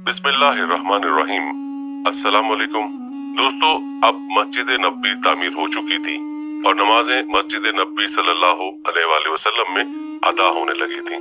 बिस्मिल्लाहिर्रहमानिर्रहीम। अस्सलाम वालेकुम। दोस्तों, अब मस्जिद नबवी तामीर हो चुकी थी और नमाजें मस्जिद नबवी सल्लल्लाहु अलैहि वसल्लम में अदा होने लगी थी।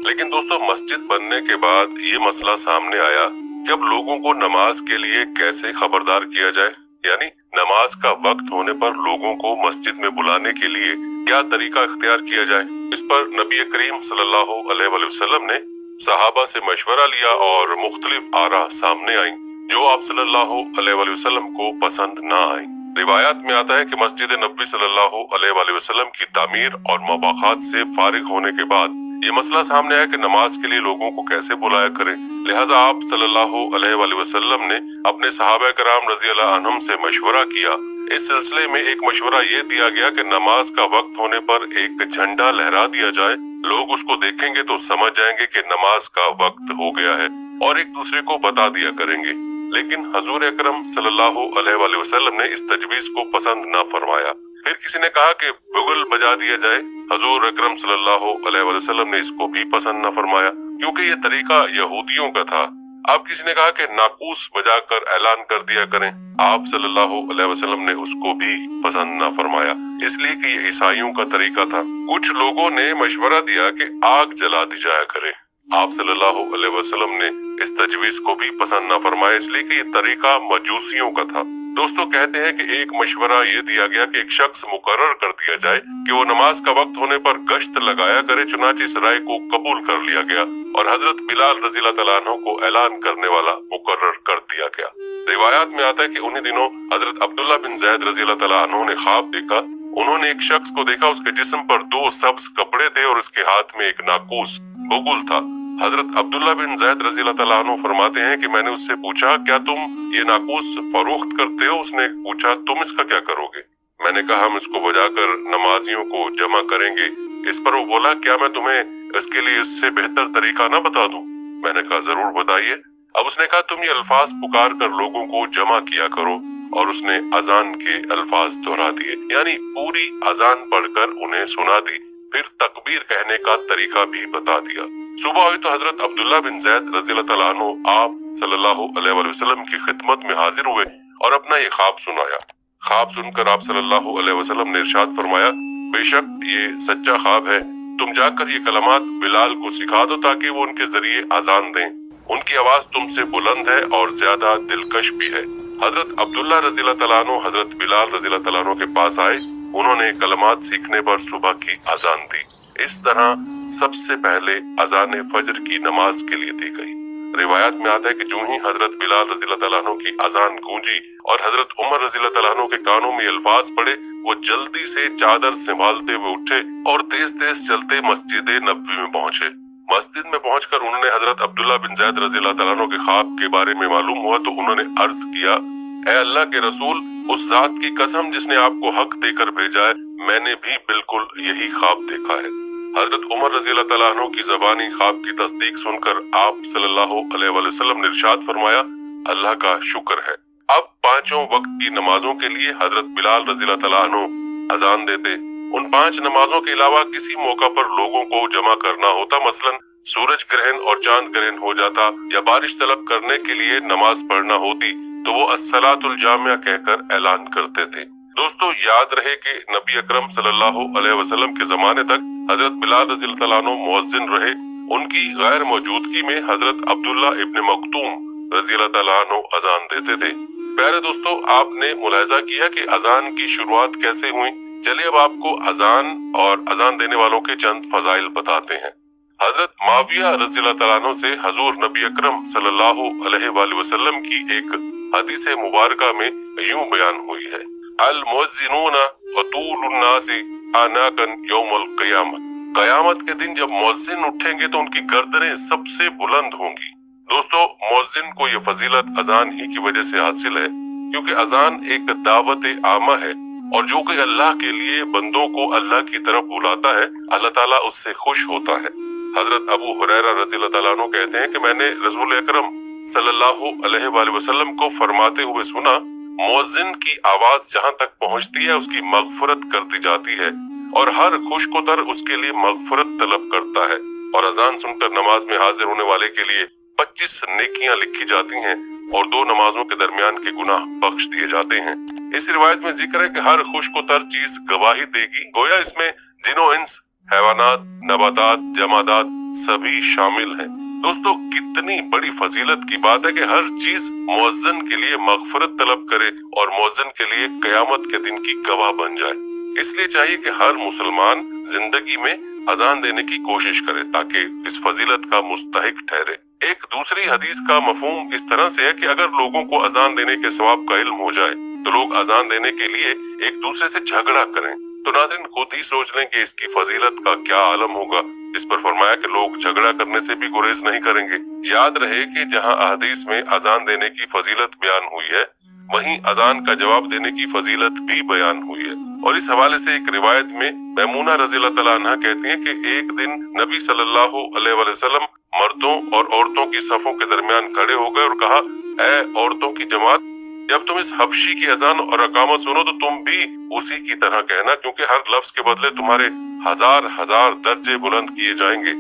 लेकिन दोस्तों, मस्जिद बनने के बाद ये मसला सामने आया कि अब लोगों को नमाज के लिए कैसे खबरदार किया जाए, यानी नमाज का वक्त होने पर लोगों को मस्जिद में बुलाने के लिए क्या तरीका इख्तियार किया जाए। इस पर नबी करीम सल्लल्लाहु अलैहि वसल्लम ने सहाबा से मशवरा लिया और मुख्तलिफ आरा सामने आई जो आप सल्लल्लाहु अलैहि वसल्लम को पसंद ना आई। रिवायात में आता है कि मस्जिद नबवी सल्लल्लाहु अलैहि वसल्लम की तामीर और मवाक़ात से फारिग होने के बाद ये मसला सामने आया कि नमाज के लिए लोगों को कैसे बुलाया करें। लिहाजा आप सल्लल्लाहु अलैहि वसल्लम ने अपने सहाबा कराम रज़ियल्लाहु अन्हुम से मशवरा किया। इस सिलसिले में एक मशवरा ये दिया गया कि नमाज का वक्त होने पर एक झंडा लहरा दिया जाए। लोग उसको देखेंगे तो समझ जाएंगे कि नमाज का वक्त हो गया है और एक दूसरे को बता दिया करेंगे। लेकिन हजूर अकरम सल्लल्लाहु अलैहि वसल्लम ने इस तजवीज को पसंद न फरमाया। फिर किसी ने कहा कि बुगल बजा दिया जाए। हजूर अकरम सल्लल्लाहु अलैहि वसल्लम ने इसको भी पसंद न फरमाया क्योंकि ये तरीका यहूदियों का था। अब किसी ने कहा कि नाकूस बजाकर ऐलान कर दिया करें। आप सल्लल्लाहु अलैहि वसल्लम ने उसको भी पसंद न फरमाया, इसलिए कि ये ईसाइयों का तरीका था। कुछ लोगों ने मशवरा दिया कि आग जला दी जाया करे। आप सल्लल्लाहु अलैहि वसल्लम ने इस तजवीज को भी पसंद न फरमाया, इसलिए कि ये तरीका मजूसियों का था। दोस्तों, कहते हैं कि एक मशवरा ये दिया गया कि एक शख्स मुकर्रर कर दिया जाए कि वो नमाज का वक्त होने पर गश्त लगाया करे। चुनांचे इस राय को कबूल कर लिया गया और हजरत बिलाल रज़ियल्लाहु तआला अन्हु को ऐलान करने वाला मुकर्रर कर दिया गया। रिवायात में आता है कि उन्हीं दिनों हजरत अब्दुल्ला बिन ज़ैद रज़ियल्लाहु तआला अन्हु ने ख्वाब देखा। उन्होंने एक शख्स को देखा, उसके जिस्म पर 2 सब्ज कपड़े थे और उसके हाथ में एक नाकूस बुगुल था। हजरत अब्दुल्ला बिन ज़ैद रज़ियल्लाहु तआला अन्हु फरमाते हैं कि मैंने उससे पूछा, क्या तुम ये नाकूस फरोख्त करते हो? उसने पूछा, तुम इसका क्या करोगे? मैंने कहा, हम इसको बजाकर नमाजियों को जमा करेंगे। इस पर वो बोला, क्या मैं तुम्हें इसके लिए इससे बेहतर तरीका ना बता दूं? मैंने कहा, जरूर बताइए। अब उसने कहा, तुम ये अल्फाज पुकार कर लोगों को जमा किया करो। और उसने अजान के अल्फाज दोहरा दिए, यानी पूरी अजान पढ़कर उन्हें सुना दी। फिर तकबीर कहने का तरीका भी बता दिया। सुबह हुई तो हजरत अब्दुल्ला बिन ज़ैद रज़ियल्लाहु तआला अन्हु आप सल्लल्लाहु अलैहि वसल्लम की खिदमत में हाजिर हुए और अपना ये ख्वाब सुनाया। ख्वाब सुनकर आप सल्लल्लाहु अलैहि वसल्लम ने इरशाद फरमाया, बेशक ये सच्चा ख्वाब है। तुम जाकर ये कलमात बिलाल को सिखा दो ताकि वो उनके जरिए अजान दें। उनकी आवाज तुमसे बुलंद है और ज्यादा दिलकश भी है। हजरत अब्दुल्ला रज़ियल्लाहु तआला अन्हु हजरत बिलाल रज़ियल्लाहु तआला अन्हु के पास आए। उन्होंने कलमात सीखने पर सुबह की अजान दी। इस तरह सबसे पहले अजान फजर की नमाज के लिए दी गई। रिवायात में आता है कि जो ही हजरत बिलाल रज़ियल्लाहु तआला अन्हु की अजान गूंजी और हजरत उमर रज़ियल्लाहु तआला अन्हु के कानों में अल्फाज पड़े, वो जल्दी से चादर संभालते हुए उठे और तेज तेज चलते मस्जिद नबवी में पहुंचे। मस्जिद में पहुंचकर उन्होंने हजरत अब्दुल्ला बिन ज़ैद रज़ियल्लाहु तआला अन्हु के ख्वाब के बारे में मालूम हुआ तो उन्होंने अर्ज किया, ऐ अल्लाह के रसूल, उस जात की कसम जिसने आपको हक देकर भेजा है, मैंने भी बिल्कुल यही ख्वाब देखा है। हजरत उमर रज़ियल्लाहु तआला अन्हु की ज़बानी ख्वाब की तस्दीक सुनकर आप सल्लल्लाहु अलैहि वसल्लम ने इरशाद फरमाया, अल्लाह का शुक्र है। अब 5 वक्त की नमाजों के लिए हजरत बिलाल रज़ियल्लाहु तआला अन्हु अजान देते। उन 5 नमाजों के अलावा किसी मौका पर लोगों को जमा करना होता, मसलन सूरज ग्रहण और चांद ग्रहण हो जाता या बारिश तलब करने के लिए नमाज पढ़ना होती, तो वो अस्सलातुल जामिया कहकर ऐलान करते थे। दोस्तों, याद रहे कि नबी अकरम सल्लल्लाहु अलैहि वसल्लम के जमाने तक हजरत बिलाल रज़ियल्लाहु तआला अन्हु मुअज्जिन रहे। उनकी गैर मौजूदगी में हजरत अब्दुल्ला इब्न मक्तूम रज़ियल्लाहु तआला अन्हु अजान देते थे। प्यारे दोस्तों, आपने मुलाहिजा किया कि अजान की शुरुआत कैसे हुई। चलिए अब आपको अजान और अजान देने वालों के चंद फजाइल बताते हैं। हजरत माविया रज़ियल्लाहु तआला अन्हु से हजूर नबी अकरम सल्लल्लाहु अलैहि वसल्लम की एक हदीस मुबारका में यूं बयान हुई है, अल मुअज्जिनूना अतूलुन नासी आनाकन यौमुल क़ियामत। क़यामत के दिन जब मुअज्जिन उठेंगे तो उनकी गर्दनें सबसे बुलंद होंगी। दोस्तों, मुअज्जिन को ये फजीलत अजान ही की वजह से हासिल है क्योंकि अजान एक दावत आमा है और जो कि अल्लाह के लिए बंदों को अल्लाह की तरफ बुलाता है, अल्लाह ताला उससे खुश होता है। हजरत अबू हुरैरा रज़ियल्लाहु तआला अन्हु कहते हैं कि मैंने रसूल अकरम सल्लल्लाहु अलैहि वसल्लम को फरमाते हुए सुना, मुअज्जिन की आवाज जहां तक पहुंचती है उसकी मगफरत कर दी जाती है और हर खुशकोतर उसके लिए मगफरत तलब करता है। और अजान सुनकर नमाज में हाजिर होने वाले के लिए 25 नेकियां लिखी जाती हैं और 2 नमाजों के दरमियान के गुनाह बख्श दिए जाते हैं। इस रिवायत में जिक्र है कि हर खुशकोतर चीज गवाही देगी, गोया इसमें जिनो इंस, हैवानात, नबातात, जमादात सभी शामिल हैं। दोस्तों, कितनी बड़ी फजीलत की बात है कि हर चीज मुअज्जिन के लिए मगफरत तलब करे और मुअज्जिन के लिए कयामत के दिन की गवाह बन जाए। इसलिए चाहिए कि हर मुसलमान जिंदगी में अजान देने की कोशिश करे ताकि इस फजीलत का मुस्तहिक ठहरे। एक दूसरी हदीस का मफहूम इस तरह से है कि अगर लोगों को अजान देने के सवाब का इल्म हो जाए तो लोग अजान देने के लिए एक दूसरे से झगड़ा करें। तो नाज़रीन, खुद ही सोच लें कि इसकी फजीलत का क्या आलम होगा। इस पर फरमाया कि लोग झगड़ा करने से भी गुरेज नहीं करेंगे। याद रहे कि जहां अहदीस में अजान देने की फजीलत बयान हुई है, वहीं अजान का जवाब देने की फजीलत भी बयान हुई है। और इस हवाले से एक रिवायत में मैमूना रज़ियल्लाहु तआला अन्हा कहती हैं कि एक दिन नबी सल्लल्लाहु अलैहि वसल्लम मर्दों और औरतों की सफों के दरमियान खड़े हो गए और कहा, ऐ औरतों की जमात, जब तुम इस हबशी की अजान और अकामत सुनो तो तुम भी उसी की तरह कहना, क्योंकि हर लफ्ज के बदले तुम्हारे हजार हजार दर्जे बुलंद किए जाएंगे।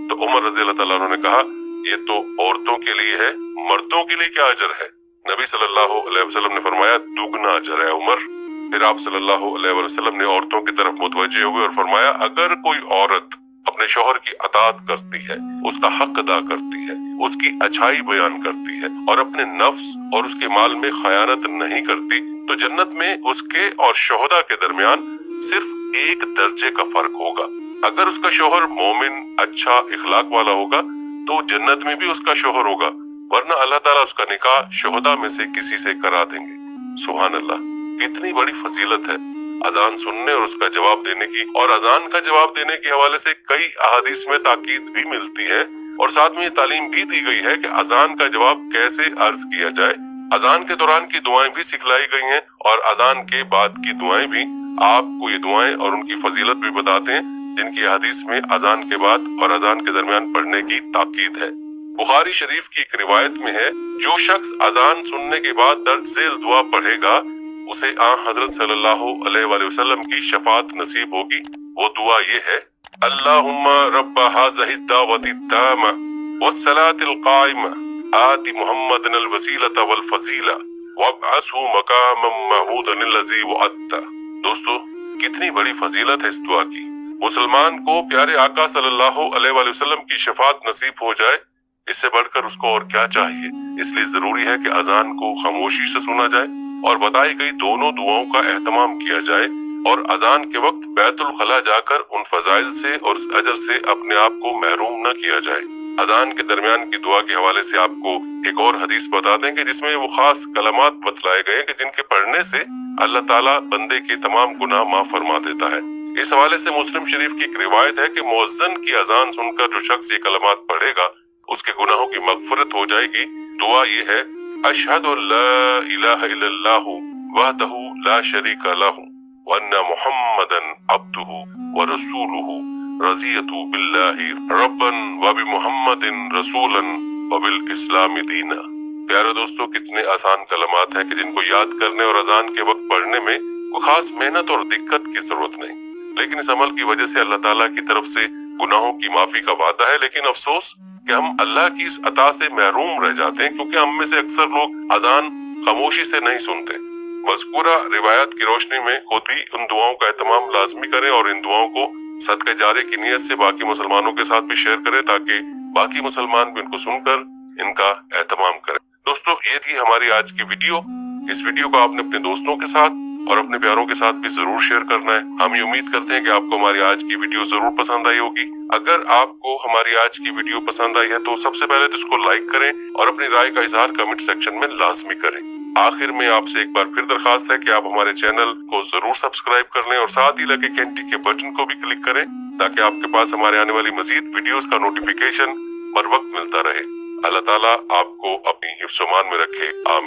तो उमर रज़ियल्लाहु तआला अन्हु ने कहा, ये तो औरतों के लिए है, मर्दों के लिए क्या अजर है? नबी सल्लल्लाहु अलैहि वसल्लम ने फरमाया, दुगना अजर है उमर। फिर आप सल्लल्लाहु अलैहि वसल्लम ने औरतों की तरफ मुतवज्जे हुए और फरमाया, अगर कोई औरत अपने शौहर की अताअत करती है, उसका हक अदा करती है, उसकी अच्छाई बयान करती है और अपने नफ्स और उसके माल में खयानत नहीं करती, तो जन्नत में उसके और शोहदा के दरमियान सिर्फ एक दर्जे का फर्क होगा। अगर उसका शौहर मोमिन, अच्छा इखलाक वाला होगा तो जन्नत में भी उसका शौहर होगा, वरना अल्लाह ताला उसका निकाह शोहदा में से किसी से करा देंगे। सुभान अल्लाह, कितनी बड़ी फजीलत है अजान सुनने और उसका जवाब देने की। और अजान का जवाब देने के हवाले से कई अहादीस में ताकीद भी मिलती है और साथ में ये तालीम भी दी गई है कि अजान का जवाब कैसे अर्ज किया जाए। अजान के दौरान की दुआएं भी सिखलाई गई हैं और अजान के बाद की दुआएं भी। आपको ये दुआएं और उनकी फजीलत भी बताते हैं जिनकी हदीस में अजान के बाद और अजान के दरमियान पढ़ने की ताकीद है। बुखारी शरीफ की एक रिवायत में है, जो शख्स अजान सुनने के बाद दर्ज झेल दुआ पढ़ेगा उसे हजरत सल्लल्लाहु अलैहि वसल्लम की शफाअत नसीब होगी। वो दुआ ये है, अल्लाहुम्मा रब्बा हाज़िहि दावति तामा वस्सलातिल काइमा आति मुहम्मदन अल वसीलता वल फजीला वब्असहु मकामम महमूदन लज़ी वअत्ता। दोस्तों, कितनी बड़ी फजीलत है इस दुआ की। मुसलमान को प्यारे आका सल्लल्लाहु अलैहि वसल्लम की शफाअत नसीब हो जाए, इससे बढ़कर उसको और क्या चाहिए। इसलिए जरूरी है कि अजान को खामोशी से सुना जाए और बताई गई दोनों दुआओं का एहतमाम किया जाए और अजान के वक्त बैतुल खला जाकर उन फजाइल से और अजर से अपने आप को महरूम न किया जाए। अजान के दरमियान की दुआ के हवाले से आपको एक और हदीस बता देंगे जिसमें वो खास कलमात बतलाए गए कि जिनके पढ़ने से अल्लाह ताला बंदे के तमाम गुनाह माफ फरमा देता है। इस हवाले से मुस्लिम शरीफ की एक रिवायत है कि मुअज्जिन की अजान सुनकर जो शख्स ये कलमात पढ़ेगा उसके गुनाहों की मगफरत हो जाएगी। दुआ ये है, अशहदु अल्ला इलाहा इल्लल्लाहु वहदहु ला शरीका लहु व अन्ना मुहम्मदन अब्दुहु व रसूलुहु रज़ियतु बिल्लाहि रब्बन व बि मुहम्मदिन रसूलन व बिल इस्लाम दीना। प्यारे दोस्तों, कितने आसान कलमात हैं कि जिनको याद करने और अजान के वक्त पढ़ने में कोई खास मेहनत और दिक्कत की जरूरत नहीं, लेकिन इस अमल की वजह से अल्लाह ताला की तरफ से गुनाहों की माफी का वादा है। लेकिन अफसोस कि हम अल्लाह की इस अता से महरूम रह जाते हैं, क्योंकि हम में से अक्सर लोग अजान खामोशी से नहीं सुनते। मज़कूरा रिवायत की रोशनी में खुद भी उन दुआओं का एहतमाम लाजमी करें और इन दुआओं को सदका जारे की नियत से बाकी मुसलमानों के साथ भी शेयर करें ताकि बाकी मुसलमान भी इनको सुनकर इनका एहतमाम करें। दोस्तों, ये थी हमारी आज की वीडियो। इस वीडियो को आपने अपने दोस्तों के साथ और अपने प्यारों के साथ भी जरूर शेयर करना है। हम ये उम्मीद करते हैं कि आपको हमारी आज की वीडियो जरूर पसंद आई होगी। अगर आपको हमारी आज की वीडियो पसंद आई है तो सबसे पहले तो इसको लाइक करें और अपनी राय का इजहार कमेंट सेक्शन में लाजमी करें। आखिर में आपसे एक बार फिर दरखास्त है कि आप हमारे चैनल को जरूर सब्सक्राइब कर लें और साथ ही लगे घंटी के बटन को भी क्लिक करें ताकि आपके पास हमारे आने वाली मजीद वीडियोस का नोटिफिकेशन बर वक्त मिलता रहे। अल्लाह ताला आपको अपनी हिफ्ज़-ओ-मान में रखे। आमीन।